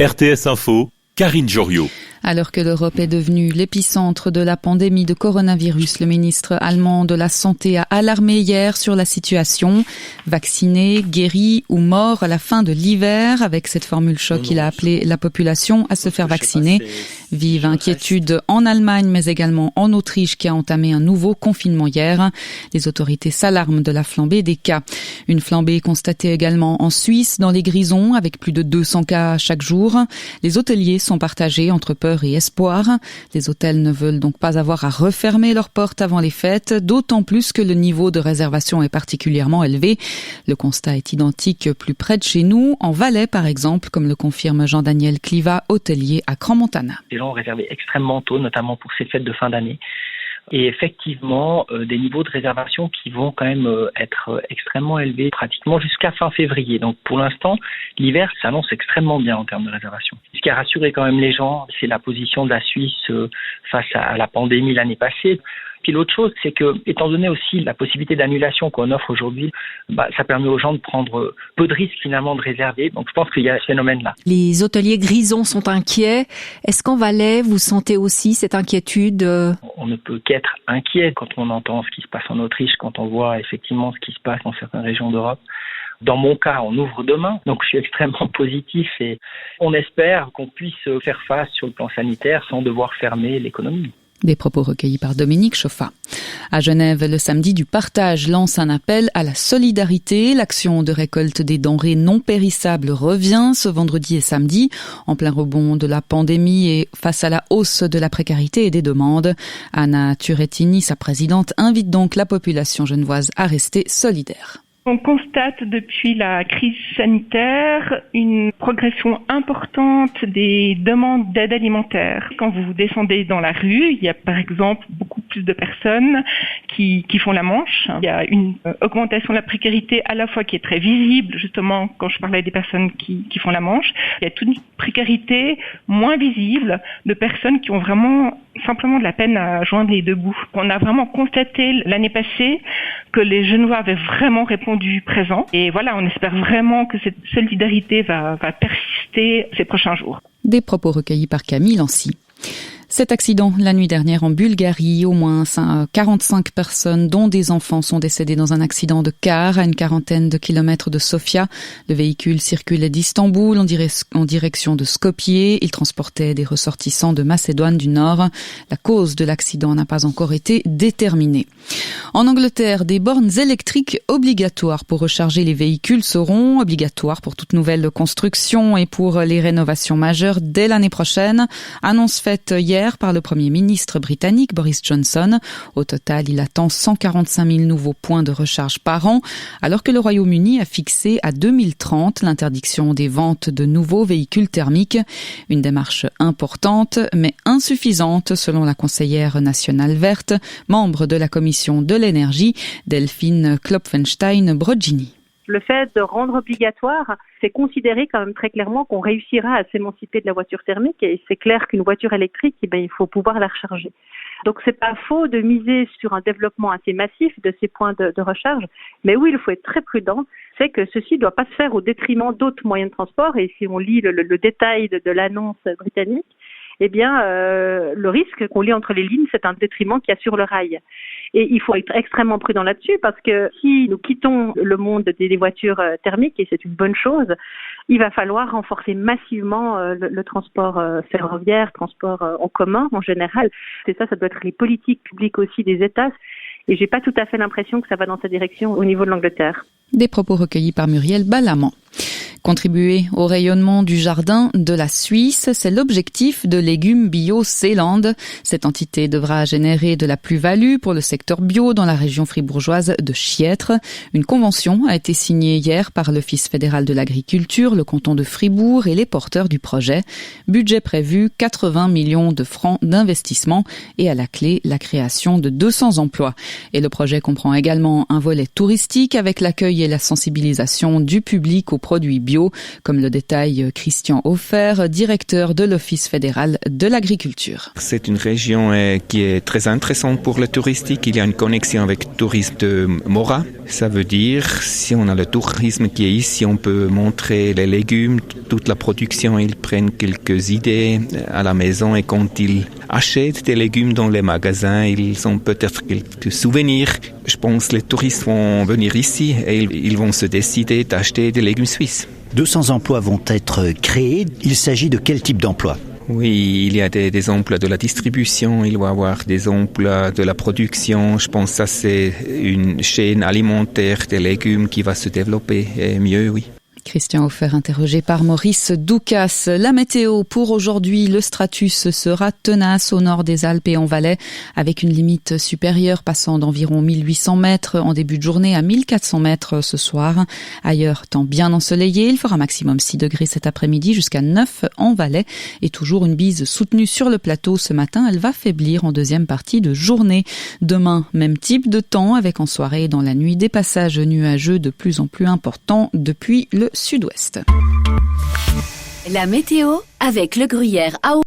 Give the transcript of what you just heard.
RTS Info, Karine Joriot. Alors que l'Europe est devenue l'épicentre de la pandémie de coronavirus, le ministre allemand de la Santé a alarmé hier sur la situation. Vaccinés, guéris ou morts à la fin de l'hiver. Avec cette formule choc, il a appelé la population à se faire vacciner. Vive inquiétude en Allemagne, mais également en Autriche, qui a entamé un nouveau confinement hier. Les autorités s'alarment de la flambée des cas. Une flambée constatée également en Suisse, dans les Grisons, avec plus de 200 cas chaque jour. Les hôteliers sont partagés entre peur et espoir. Les hôtels ne veulent donc pas avoir à refermer leurs portes avant les fêtes, d'autant plus que le niveau de réservation est particulièrement élevé. Le constat est identique plus près de chez nous, en Valais par exemple, comme le confirme Jean-Daniel Cliva, hôtelier à Crans-Montana. Les gens ont réservé extrêmement tôt, notamment pour ces fêtes de fin d'année. Et effectivement, des niveaux de réservation qui vont quand même être extrêmement élevés, pratiquement jusqu'à fin février. Donc pour l'instant, l'hiver s'annonce extrêmement bien en termes de réservation. Ce qui a rassuré quand même les gens, c'est la position de la Suisse face à la pandémie l'année passée. Puis l'autre chose, c'est que, étant donné aussi la possibilité d'annulation qu'on offre aujourd'hui, ça permet aux gens de prendre peu de risques finalement de réserver. Donc je pense qu'il y a ce phénomène-là. Les hôteliers grisons sont inquiets. Est-ce qu'en Valais, vous sentez aussi cette inquiétude ? On ne peut qu'être inquiet quand on entend ce qui se passe en Autriche, quand on voit effectivement ce qui se passe dans certaines régions d'Europe. Dans mon cas, on ouvre demain, donc je suis extrêmement positif et on espère qu'on puisse faire face sur le plan sanitaire sans devoir fermer l'économie. Des propos recueillis par Dominique Chauffat. À Genève, le samedi du partage lance un appel à la solidarité. L'action de récolte des denrées non périssables revient ce vendredi et samedi, en plein rebond de la pandémie et face à la hausse de la précarité et des demandes. Anna Turettini, sa présidente, invite donc la population genevoise à rester solidaire. On constate depuis la crise sanitaire une progression importante des demandes d'aide alimentaire. Quand vous descendez dans la rue, il y a par exemple beaucoup plus de personnes qui font la manche. Il y a une augmentation de la précarité à la fois qui est très visible, justement quand je parlais des personnes qui font la manche. Il y a toute une précarité moins visible de personnes qui ont vraiment simplement de la peine à joindre les deux bouts. On a vraiment constaté l'année passée que les Genevois avaient vraiment répondu présent. Et voilà, on espère vraiment que cette solidarité va persister ces prochains jours. Des propos recueillis par Camille Lancy. Cet accident, la nuit dernière en Bulgarie, au moins 45 personnes, dont des enfants, sont décédées dans un accident de car à une quarantaine de kilomètres de Sofia. Le véhicule circulait d'Istanbul en direction de Skopje. Il transportait des ressortissants de Macédoine du Nord. La cause de l'accident n'a pas encore été déterminée. En Angleterre, des bornes électriques obligatoires pour recharger les véhicules seront obligatoires pour toute nouvelle construction et pour les rénovations majeures dès l'année prochaine. Annonce faite hier par le Premier ministre britannique Boris Johnson. Au total, il attend 145 000 nouveaux points de recharge par an, alors que le Royaume-Uni a fixé à 2030 l'interdiction des ventes de nouveaux véhicules thermiques. Une démarche importante, mais insuffisante, selon la conseillère nationale verte, membre de la commission de l'énergie, Delphine Klopfenstein-Brogini. Le fait de rendre obligatoire, c'est considérer quand même très clairement qu'on réussira à s'émanciper de la voiture thermique et c'est clair qu'une voiture électrique, il faut pouvoir la recharger. Donc c'est pas faux de miser sur un développement assez massif de ces points de recharge, mais oui, il faut être très prudent, c'est que ceci ne doit pas se faire au détriment d'autres moyens de transport et si on lit le détail de l'annonce britannique, le risque qu'on lit entre les lignes, c'est un détriment qui assure le rail. Et il faut être extrêmement prudent là-dessus parce que si nous quittons le monde des voitures thermiques, et c'est une bonne chose, il va falloir renforcer massivement le transport ferroviaire, transport en commun en général. C'est ça doit être les politiques publiques aussi des États. Et j'ai pas tout à fait l'impression que ça va dans cette direction au niveau de l'Angleterre. Des propos recueillis par Muriel Balamant. Contribuer au rayonnement du jardin de la Suisse, c'est l'objectif de Légumes Bio Seeland. Cette entité devra générer de la plus-value pour le secteur bio dans la région fribourgeoise de Chiètre. Une convention a été signée hier par l'Office fédéral de l'agriculture, le canton de Fribourg et les porteurs du projet. Budget prévu 80 millions de francs d'investissement et à la clé la création de 200 emplois. Et le projet comprend également un volet touristique avec l'accueil et la sensibilisation du public aux produits bio bio, comme le détaille Christian Hofer, directeur de l'Office fédéral de l'agriculture. C'est une région qui est très intéressante pour le touristique. Il y a une connexion avec le tourisme de Mora. Ça veut dire, si on a le tourisme qui est ici, on peut montrer les légumes, toute la production. Ils prennent quelques idées à la maison et quand ils achètent des légumes dans les magasins, ils ont peut-être quelques souvenirs. Je pense que les touristes vont venir ici et ils vont se décider d'acheter des légumes suisses. 200 emplois vont être créés. Il s'agit de quel type d'emploi ? Oui, il y a des emplois de la distribution, il va y avoir des emplois de la production. Je pense que ça c'est une chaîne alimentaire des légumes qui va se développer mieux, oui. Christian Hofer interrogé par Maurice Doucas. La météo pour aujourd'hui, le stratus sera tenace au nord des Alpes et en Valais avec une limite supérieure passant d'environ 1800 mètres en début de journée à 1400 mètres ce soir. Ailleurs, temps bien ensoleillé, il fera maximum 6 degrés cet après-midi jusqu'à 9 en Valais et toujours une bise soutenue sur le plateau ce matin. Elle va faiblir en deuxième partie de journée. Demain, même type de temps avec en soirée et dans la nuit des passages nuageux de plus en plus importants depuis le sud-ouest. La météo avec Le Gruyère à